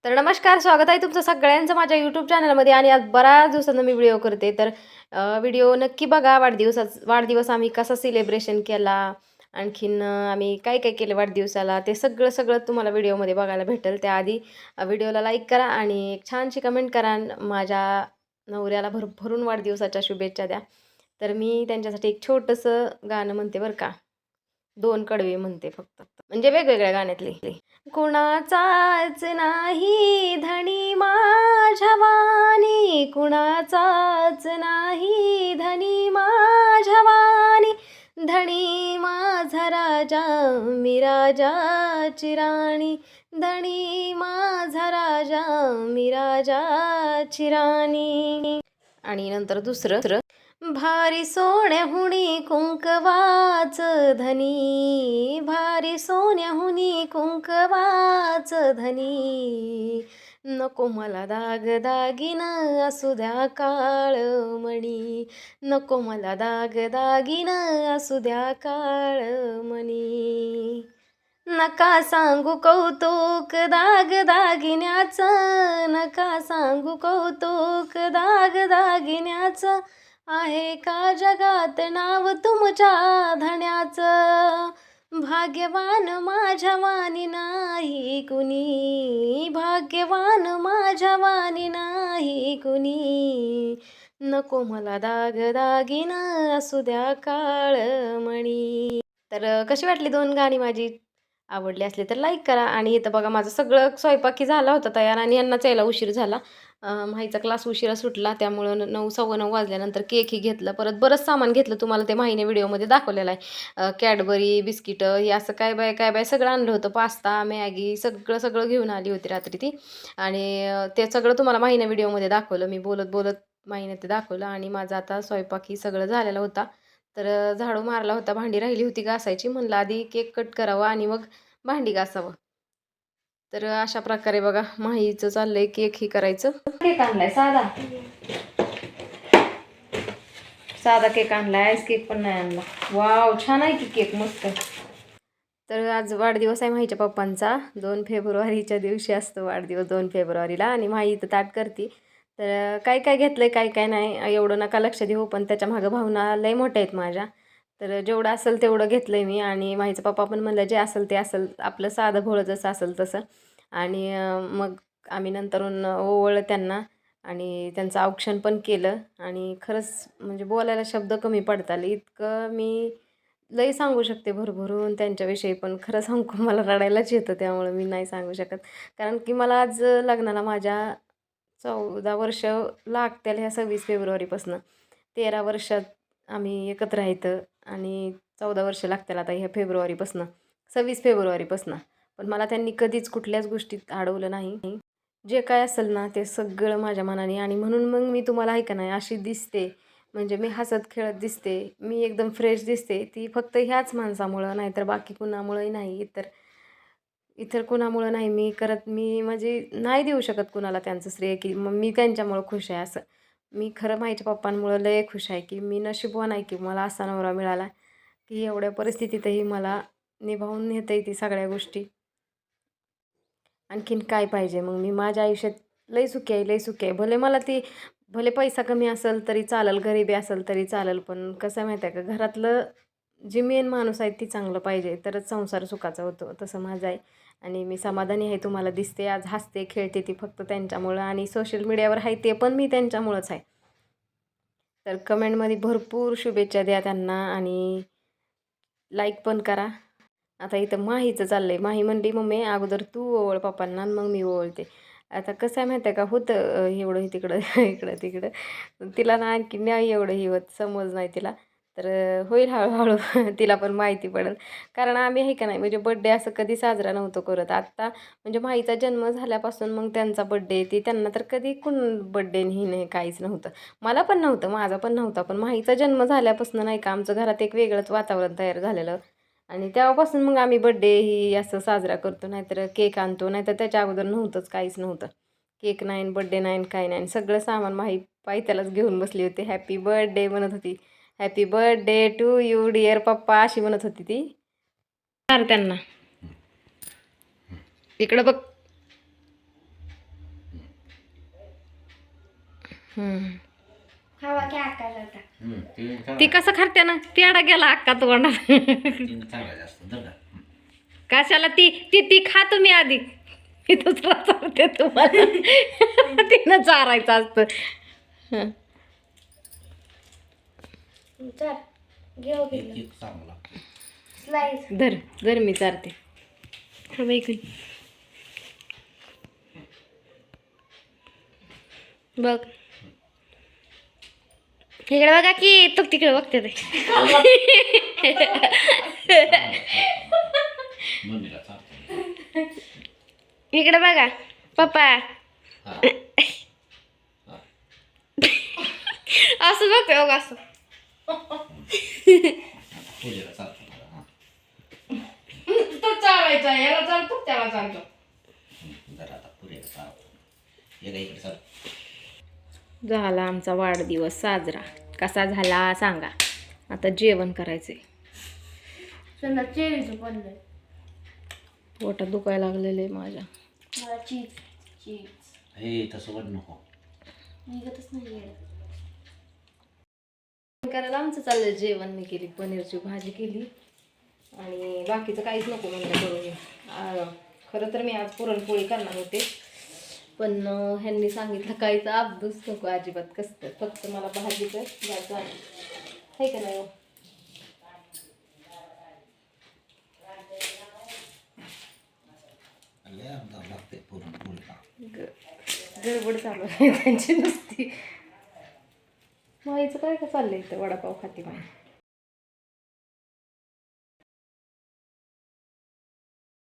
तर नमस्कार, स्वागत आहे तुमचं सगळ्यांचं माझ्या यूट्यूब चॅनलमध्ये आणि आज बऱ्याच दिवसांनी मी व्हिडिओ करते. तर व्हिडिओ नक्की बघा. वाढदिवस आम्ही कसा सेलिब्रेशन केला, आणखीन आम्ही काय काय केलं वाढदिवसाला, ते सगळं सगळं तुम्हाला व्हिडिओमध्ये बघायला भेटेल. त्याआधी व्हिडिओला लाईक करा आणि एक छानशी कमेंट करा आणि माझ्या नवऱ्याला भरभरून वाढदिवसाच्या शुभेच्छा द्या. तर मी त्यांच्यासाठी एक छोटंसं गाणं म्हणते बरं का. 2 कडवे म्हणते फक्त. म्हणजे वेगवेगळ्या गाण्यातली. कुणाचाच नाही धनी माझ्या वाणी, कुणाचाच नाही धनी माझ्या वाणी, धनी माझा राजा मी राजाची राणी, धनी माझा राजा मी राजाची राणी. आणि नंतर दुसरं भारी सोन्याहुनी कुंकवाच धनी, भारी सोन्याहुनी कुंकवाच धनी, नको मला दागदागिन असू द्या काळमणी, नको मला दागदागिन असू द्या काळमणी. नका सांगू कौतुक दागदागिन्याचं, नका सांगू कौतुक दागदागिन्याचं, आहे का जगात नाव तुमच्या धन्याचं. भाग्यवान माझ्या वाणी नाही कुणी, भाग्यवान माझ्या वाणी नाही कुणी, नको मला दागदागिन असू द्या काळमणी. तर कशी वाटली 2 गाणी माझी? आवडली असली तर लाईक करा. आणि इथं बघा माझं सगळं स्वयंपाकी झाला होता तयार आणि यांनाच यायला उशीर झाला. माहीचा क्लास उशिरा सुटला, त्यामुळं 9 9:15 वाजल्यानंतर केकही घेतलं. परत बरंच सामान घेतलं, तुम्हाला ते माहीने व्हिडिओमध्ये दाखवलेलं आहे. कॅडबरी, बिस्किटं हे असं काय बाय सगळं आणलं होतं. पास्ता, मॅगी सगळं सगळं घेऊन आली होती रात्री ती. आणि ते सगळं तुम्हाला माहीने व्हिडिओमध्ये दाखवलं. मी बोलत बोलत माहीने ते दाखवलं. आणि माझं आता स्वयंपाकी सगळं झालेला होता. तर झाडू मारला होता, भांडी राहिली होती घासायची. म्हणलं आधी केक कट करावा आणि मग भांडी घासावं. तर अशा प्रकारे बघा माहीचं चाललंय केक ही करायचं. केक आणलाय साधा, साधा केक आणलाय, आईस केक पण नाही आणला. वाव, छान आहे की केक, मस्त. तर आज वाढदिवस आहे माहीच्या पप्पांचा. 2 फेब्रुवारीच्या दिवशी असतो वाढदिवस, 2 फेब्रुवारीला. आणि माही इथं ताट करते. तर काय काय घेतलंय काय काय नाही एवढं नका लक्ष देऊ, पण त्याच्या मागं भावना लय मोठ्या आहेत माझ्या. तर जेवढं असेल तेवढं घेतलंय मी. आणि माहीचा पप्पा पण म्हणलं जे असेल ते असेल, आपलं साधं भोळं जसं असेल तसं. आणि मग आम्ही नंतरून ओवळलं त्यांना आणि त्यांचं औक्षण पण केलं. आणि खरंच म्हणजे बोलायला शब्द कमी पडतात, इतकं मी लई सांगू शकते भरभरून त्यांच्याविषयी. पण खरं सांगू का, मला रडायलाच येतं, त्यामुळे मी नाही सांगू शकत. कारण की मला आज लग्नाला माझ्या 14 वर्ष लागतील ह्या 26 फेब्रुवारीपासून. 13 वर्षात आम्ही एकत्र राहतं आणि 14 वर्ष लागतील आता ह्या फेब्रुवारीपासून, 26 फेब्रुवारीपासून. पण मला त्यांनी कधीच कुठल्याच गोष्टीत अडवलं नाही. जे काय असेल ना ते सगळं माझ्या मनाने. आणि म्हणून मग मी तुम्हाला आहे का नाही अशी दिसते, म्हणजे मी हसत खेळत दिसते, मी एकदम फ्रेश दिसते, ती फक्त ह्याच माणसामुळं, नाहीतर बाकी कुणामुळंही नाही. इतर कुणामुळं नाही. मी म्हणजे नाही देऊ शकत कुणाला त्यांचं श्रेय की मग मी त्यांच्यामुळं खुश आहे असं. मी खरं माझ्या पप्पांमुळं लय खुश आहे, की मी नशीबवान आहे की मला असा नवरा मिळाला, की एवढ्या परिस्थितीतही मला निभावून नेता येते सगळ्या गोष्टी. आणखीन काय पाहिजे मग? मी माझ्या आयुष्यात लय सुखी आहे, लय सुखी आहे. भले पैसा कमी असेल तरी चालेल, गरिबी असेल तरी चालेल, पण कसं आहे माहीत आहे का, घरातलं जी मेन माणूस आहे ती चांगलं पाहिजे, तरच संसार सुखाचा होतो, तसं माझं आहे. आणि मी समाधानी आहे, तुम्हाला दिसते आज हसते खेळते ती फक्त त्यांच्यामुळं. आणि सोशल मीडियावर आहे ते पण मी त्यांच्यामुळंच आहे. तर कमेंटमध्ये भरपूर शुभेच्छा द्या त्यांना आणि लाईक पण करा. आता इथं माहीचं चाललं आहे. माही म्हणली मम्मी अगोदर तू ओवळ पप्पांना आणि मग मी ओवळते. आता कसं आहे माहिती आहे का, होतं एवढं तिकडं इकडं तिकडं, तिला ना आणखी नाही एवढं ही होत, समज नाही तिला. तर होईल हळूहळू तिला पण माहिती पडेल. कारण आम्ही आहे का नाही म्हणजे बड्डे असं कधी साजरा नव्हतो करत. आत्ता म्हणजे माहीचा जन्म झाल्यापासून मग त्यांचा बड्डे, ती त्यांना तर कधी बड्डे ही नाही, काहीच नव्हतं. मला पण नव्हतं, माझा पण नव्हता. पण माहीचा जन्म झाल्यापासून नाही का आमचं घरात एक वेगळंच वातावरण तयार झालेलं. आणि तेव्हापासून मग आम्ही बड्डे ही असं साजरा करतो, नाहीतर केक आणतो, नाहीतर त्याच्या अगोदर नव्हतंच, काहीच नव्हतं. केक नाही, बड्डे नाही, काही नाही. सगळं सामान माही पायथ्यालाच घेऊन बसली होती. हॅपी बर्थडे म्हणत होती, happy birthday to you dear पप्पा अशी म्हणत होती ती. त्यांना इकडं बघ. हम्म. खावा की आकाला आता. ती कसं खाते ना पेढा गेला अक्का तोंडात. कशाला ती ती ती खा तुम्ही आधी मी दुसरा चालते तुम्हाला. तिनं चारायचं असतं. हं. चल घेऊ स्लाइस. धर धर मी चारते. हवं ऐकून बघ इकडे बघा की तू तिकडे बघते ते. इकडे बघा पप्पा असं बघ बघ असं. तो चालायचा याला चालतो त्याला चालतो. झाला आमचा वाढदिवस साजरा. कसा झाला सांगा. आता जेवण करायचंय. त्यांना चेरीचं पडलंय. पोटात दुखायला लागलेले माझ्या. मला चीज चीज हे तसं वाट नको निघतच नाही. करायला आमचं चाललंय जेवण. मी केली पनीरची भाजी केली आणि बाकीचं काहीच नको म्हणलं करून. खरं तर मी आज पुरणपोळी करणार होते पण ह्यांनी सांगितलं काहीच अब्दूच नको अजिबात कसं फक्त मला भाजी कर जायचं आहे का नाही. गडबड चालू आहे त्यांची नुसती. माईचं काय का चाललंय इथं वडापाव खाती माई.